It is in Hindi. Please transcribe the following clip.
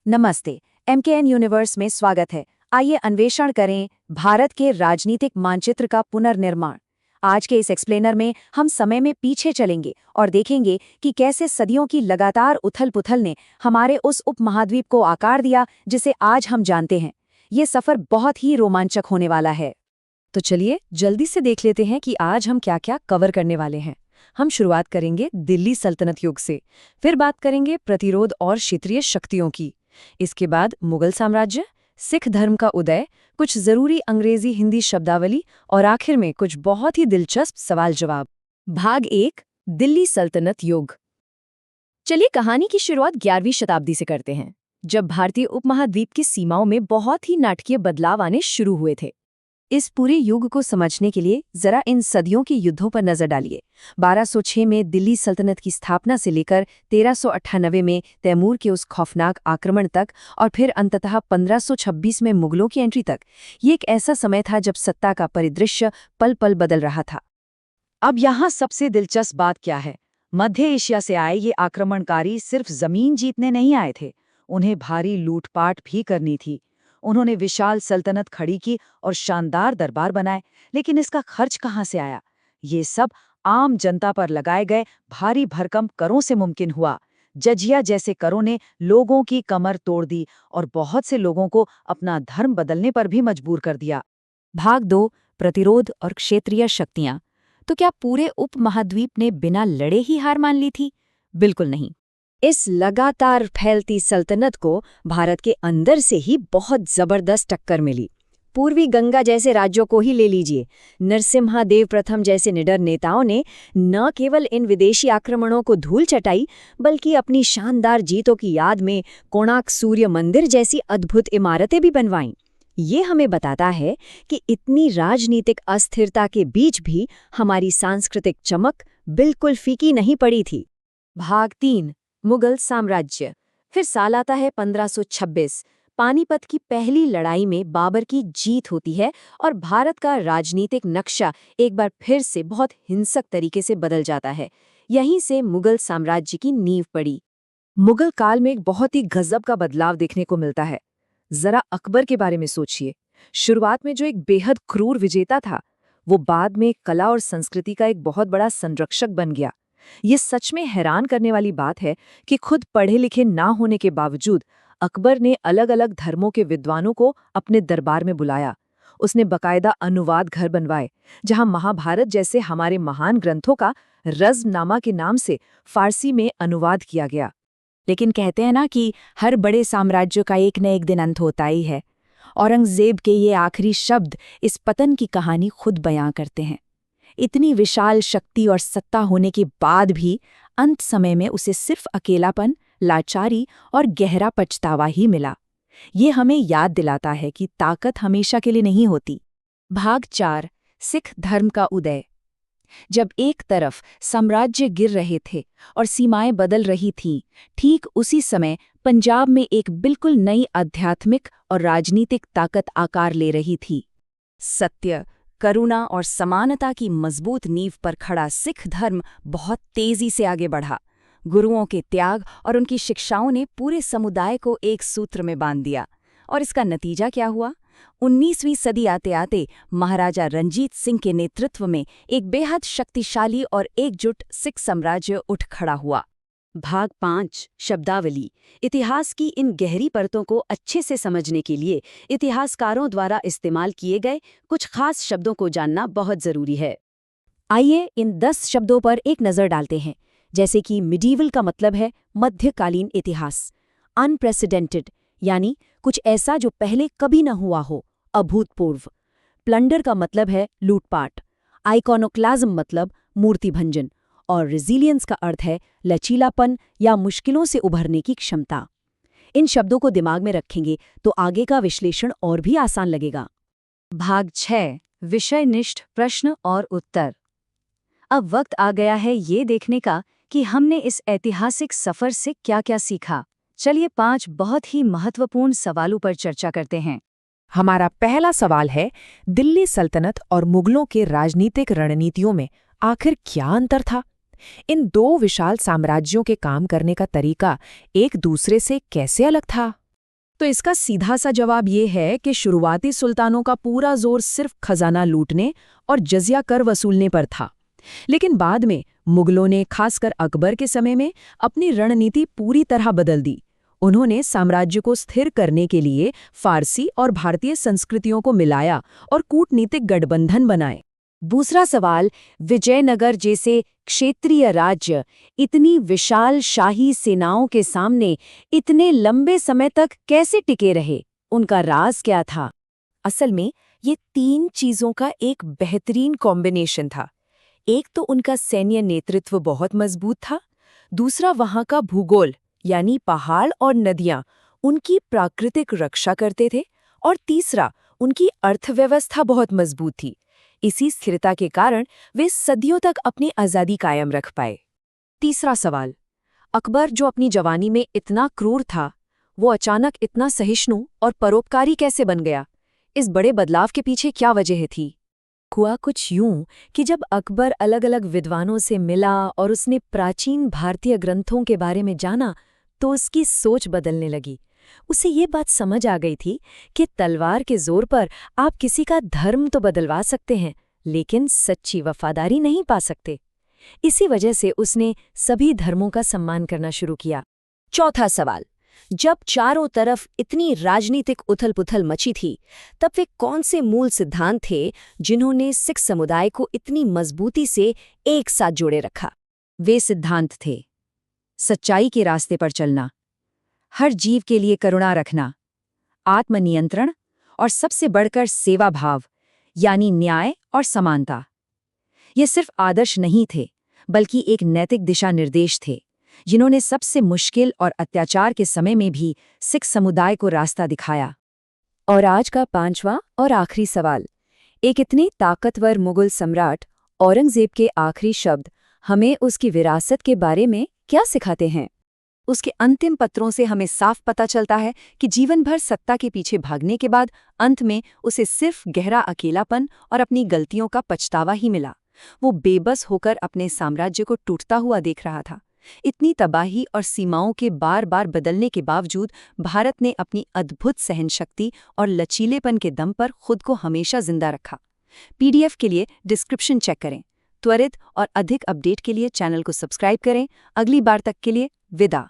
नमस्ते। एमकेएन यूनिवर्स में स्वागत है। आइए अन्वेषण करें भारत के राजनीतिक मानचित्र का पुनर्निर्माण। आज के इस एक्सप्लेनर में हम समय में पीछे चलेंगे और देखेंगे कि कैसे सदियों की लगातार उथल-पुथल ने हमारे उस उपमहाद्वीप को आकार दिया जिसे आज हम जानते हैं। ये सफर बहुत ही रोमांचक होने वाला है। तो चलिए जल्दी से देख लेते हैं कि आज हम क्या-क्या कवर करने वाले हैं। हम शुरुआत करेंगे दिल्ली सल्तनत युग से, फिर बात करेंगे प्रतिरोध और क्षेत्रीय शक्तियों की। इसके बाद मुगल साम्राज्य, सिख धर्म का उदय, कुछ जरूरी अंग्रेजी हिंदी शब्दावली और आखिर में कुछ बहुत ही दिलचस्प सवाल जवाब। भाग 1, दिल्ली सल्तनत युग। चलिए कहानी की शुरुआत 11वीं शताब्दी से करते हैं, जब भारतीय उपमहाद्वीप की सीमाओं में बहुत ही नाटकीय बदलाव आने शुरू हुए थे। इस पूरे युग को समझने के लिए जरा इन सदियों के युद्धों पर नजर डालिए। 1206 में दिल्ली सल्तनत की स्थापना से लेकर 1398 में तैमूर के उस खौफनाक आक्रमण तक और फिर अंततः 1526 में मुगलों की एंट्री तक, ये एक ऐसा समय था जब सत्ता का परिदृश्य पल पल बदल रहा था। अब यहाँ सबसे दिलचस्प बात क्या है? मध्य एशिया से आए ये आक्रमणकारी सिर्फ जमीन जीतने नहीं आए थे, उन्हें भारी लूटपाट भी करनी थी। उन्होंने विशाल सल्तनत खड़ी की और शानदार दरबार बनाए, लेकिन इसका खर्च कहाँ से आया? ये सब आम जनता पर लगाए गए भारी भरकम करों से मुमकिन हुआ। जजिया जैसे करों ने लोगों की कमर तोड़ दी और बहुत से लोगों को अपना धर्म बदलने पर भी मजबूर कर दिया। भाग 2, प्रतिरोध और क्षेत्रीय शक्तियां। तो क्या पूरे उपमहाद्वीप ने बिना लड़े ही हार मान ली थी? बिल्कुल नहीं। इस लगातार फैलती सल्तनत को भारत के अंदर से ही बहुत जबरदस्त टक्कर मिली। पूर्वी गंगा जैसे राज्यों को ही ले लीजिए। नरसिम्हादेव प्रथम जैसे निडर नेताओं ने न केवल इन विदेशी आक्रमणों को धूल चटाई, बल्कि अपनी शानदार जीतों की याद में कोणार्क सूर्य मंदिर जैसी अद्भुत इमारतें भी बनवाईं। ये हमें बताता है कि इतनी राजनीतिक अस्थिरता के बीच भी हमारी सांस्कृतिक चमक बिल्कुल फीकी नहीं पड़ी थी। भाग 3, मुगल साम्राज्य। फिर साल आता है 1526। पानीपत की पहली लड़ाई में बाबर की जीत होती है और भारत का राजनीतिक नक्शा एक बार फिर से बहुत हिंसक तरीके से बदल जाता है। यहीं से मुगल साम्राज्य की नींव पड़ी। मुगल काल में एक बहुत ही गजब का बदलाव देखने को मिलता है। जरा अकबर के बारे में सोचिए। शुरुआत में जो एक बेहद क्रूर विजेता था, वो बाद में कला और संस्कृति का एक बहुत बड़ा संरक्षक बन गया। ये सच में हैरान करने वाली बात है कि खुद पढ़े लिखे ना होने के बावजूद अकबर ने अलग अलग धर्मों के विद्वानों को अपने दरबार में बुलाया। उसने बकायदा अनुवाद घर बनवाए, जहां महाभारत जैसे हमारे महान ग्रंथों का रज़्मनामा के नाम से फारसी में अनुवाद किया गया। लेकिन कहते हैं ना कि हर बड़े साम्राज्य का एक न एक दिन अंत होता ही है। औरंगजेब के ये आखिरी शब्द इस पतन की कहानी खुद बयां करते हैं। इतनी विशाल शक्ति और सत्ता होने के बाद भी अंत समय में उसे सिर्फ अकेलापन, लाचारी और गहरा पछतावा ही मिला। ये हमें याद दिलाता है कि ताकत हमेशा के लिए नहीं होती। भाग 4, सिख धर्म का उदय। जब एक तरफ साम्राज्य गिर रहे थे और सीमाएं बदल रही थीं, ठीक उसी समय पंजाब में एक बिल्कुल नई आध्यात्मिक और राजनीतिक ताकत आकार ले रही थी। सत्य, करुणा और समानता की मजबूत नींव पर खड़ा सिख धर्म बहुत तेजी से आगे बढ़ा। गुरुओं के त्याग और उनकी शिक्षाओं ने पूरे समुदाय को एक सूत्र में बांध दिया। और इसका नतीजा क्या हुआ? 19वीं सदी आते आते महाराजा रंजीत सिंह के नेतृत्व में एक बेहद शक्तिशाली और एकजुट सिख साम्राज्य उठ खड़ा हुआ। भाग 5, शब्दावली। इतिहास की इन गहरी परतों को अच्छे से समझने के लिए इतिहासकारों द्वारा इस्तेमाल किए गए कुछ खास शब्दों को जानना बहुत जरूरी है। आइए इन 10 शब्दों पर एक नज़र डालते हैं। जैसे कि मिडीवल का मतलब है मध्यकालीन इतिहास, अनप्रेसिडेंटेड यानी कुछ ऐसा जो पहले कभी न हुआ हो, अभूतपूर्व। प्लंडर का मतलब है लूटपाट, आइकोनोक्लाज्म मतलब मूर्ति भंजन, और रेजिलियंस का अर्थ है लचीलापन या मुश्किलों से उभरने की क्षमता। इन शब्दों को दिमाग में रखेंगे तो आगे का विश्लेषण और भी आसान लगेगा। भाग 6, विषयनिष्ठ प्रश्न और उत्तर। अब वक्त आ गया है ये देखने का कि हमने इस ऐतिहासिक सफर से क्या-क्या सीखा। चलिए 5 बहुत ही महत्वपूर्ण सवालों पर चर्चा करते हैं। हमारा पहला सवाल है, दिल्ली सल्तनत और मुगलों के राजनीतिक रणनीतियों में आखिर क्या अंतर था? इन दो विशाल साम्राज्यों के काम करने का तरीका एक दूसरे से कैसे अलग था? तो इसका सीधा सा जवाब ये है कि शुरुआती सुल्तानों का पूरा जोर सिर्फ खजाना लूटने और जजिया कर वसूलने पर था। लेकिन बाद में मुगलों ने, खासकर अकबर के समय में, अपनी रणनीति पूरी तरह बदल दी। उन्होंने साम्राज्य को स्थिर करने के लिए फारसी और भारतीय संस्कृतियों को मिलाया और कूटनीतिक गठबंधन बनाए। दूसरा सवाल, विजयनगर जैसे क्षेत्रीय राज्य इतनी विशाल शाही सेनाओं के सामने इतने लंबे समय तक कैसे टिके रहे? उनका राज क्या था? असल में ये 3 चीजों का एक बेहतरीन कॉम्बिनेशन था। एक तो उनका सैन्य नेतृत्व बहुत मजबूत था, दूसरा वहां का भूगोल यानी पहाड़ और नदियां उनकी प्राकृतिक रक्षा करते थे, और तीसरा उनकी अर्थव्यवस्था बहुत मजबूत थी। इसी स्थिरता के कारण वे सदियों तक अपनी आज़ादी कायम रख पाए। तीसरा सवाल, अकबर जो अपनी जवानी में इतना क्रूर था, वो अचानक इतना सहिष्णु और परोपकारी कैसे बन गया? इस बड़े बदलाव के पीछे क्या वजह थी? हुआ कुछ यूं कि जब अकबर अलग अलग विद्वानों से मिला और उसने प्राचीन भारतीय ग्रंथों के बारे में जाना, तो उसकी सोच बदलने लगी। उसे ये बात समझ आ गई थी कि तलवार के जोर पर आप किसी का धर्म तो बदलवा सकते हैं, लेकिन सच्ची वफादारी नहीं पा सकते। इसी वजह से उसने सभी धर्मों का सम्मान करना शुरू किया। चौथा सवाल, जब चारों तरफ इतनी राजनीतिक उथल-पुथल मची थी, तब वे कौन से मूल सिद्धांत थे जिन्होंने सिख समुदाय को इतनी मजबूती से एक साथ जोड़े रखा? वे सिद्धांत थे सच्चाई के रास्ते पर चलना, हर जीव के लिए करुणा रखना, आत्मनियंत्रण और सबसे बढ़कर सेवा भाव यानी न्याय और समानता। ये सिर्फ आदर्श नहीं थे, बल्कि एक नैतिक दिशा निर्देश थे जिन्होंने सबसे मुश्किल और अत्याचार के समय में भी सिख समुदाय को रास्ता दिखाया। और आज का 5वां और आखिरी सवाल, एक इतने ताकतवर मुगल सम्राट औरंगजेब के आखिरी शब्द हमें उसकी विरासत के बारे में क्या सिखाते हैं? उसके अंतिम पत्रों से हमें साफ पता चलता है कि जीवन भर सत्ता के पीछे भागने के बाद अंत में उसे सिर्फ गहरा अकेलापन और अपनी गलतियों का पछतावा ही मिला। वो बेबस होकर अपने साम्राज्य को टूटता हुआ देख रहा था। इतनी तबाही और सीमाओं के बार बार बदलने के बावजूद भारत ने अपनी अद्भुत सहनशक्ति और लचीलेपन के दम पर खुद को हमेशा जिंदा रखा। पीडीएफ के लिए डिस्क्रिप्शन चेक करें। त्वरित और अधिक अपडेट के लिए चैनल को सब्सक्राइब करें। अगली बार तक के लिए विदा।